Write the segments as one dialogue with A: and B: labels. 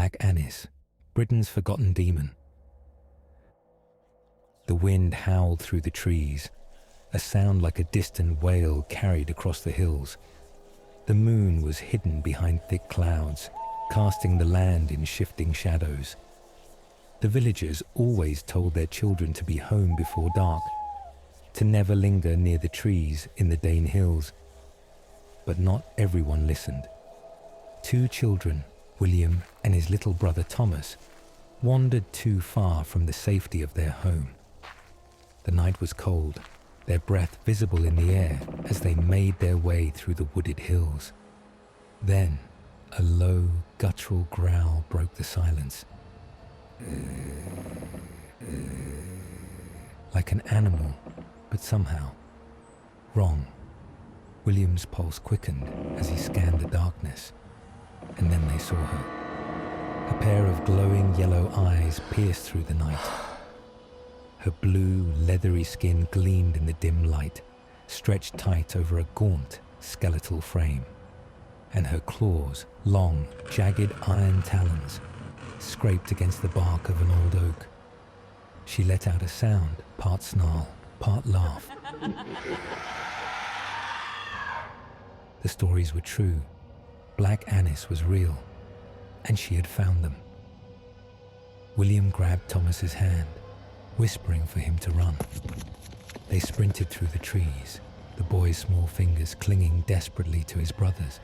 A: Black Anis, Britain's forgotten demon. The wind howled through the trees, a sound like a distant wail carried across the hills. The moon was hidden behind thick clouds, casting the land in shifting shadows. The villagers always told their children to be home before dark, to never linger near the trees in the Dane hills. But not everyone listened. 2 children, William and his little brother Thomas, wandered too far from the safety of their home. The night was cold, their breath visible in the air as they made their way through the wooded hills. Then, a low, guttural growl broke the silence. Like an animal, but somehow wrong. William's pulse quickened as he scanned the darkness, and then they saw her. A pair of glowing yellow eyes pierced through the night. Her blue, leathery skin gleamed in the dim light, stretched tight over a gaunt, skeletal frame. And her claws, long, jagged iron talons, scraped against the bark of an old oak. She let out a sound, part snarl, part laugh. The stories were true. Black Anis was real, and she had found them. William grabbed Thomas's hand, whispering for him to run. They sprinted through the trees, the boy's small fingers clinging desperately to his brother's.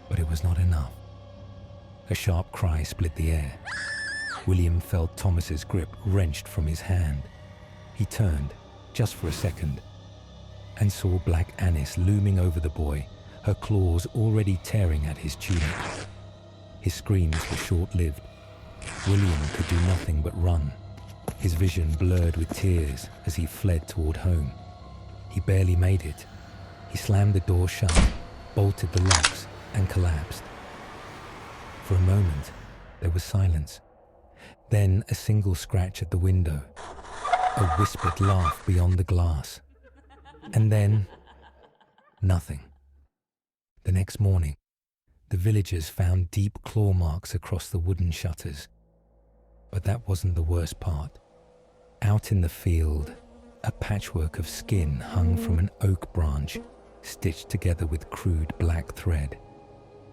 A: But it was not enough. A sharp cry split the air. William felt Thomas's grip wrenched from his hand. He turned, just for a second, and saw Black Anis looming over the boy, her claws already tearing at his tunic. His screams were short-lived. William could do nothing but run, his vision blurred with tears as he fled toward home. He barely made it. He slammed the door shut, bolted the locks, and collapsed. For a moment, there was silence. Then a single scratch at the window, a whispered laugh beyond the glass. And then, nothing. The next morning, the villagers found deep claw marks across the wooden shutters. But that wasn't the worst part. Out in the field, a patchwork of skin hung from an oak branch, stitched together with crude black thread.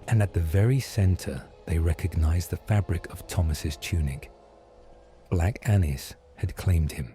A: And at the very center, they recognized the fabric of Thomas's tunic. Black Anis had claimed him.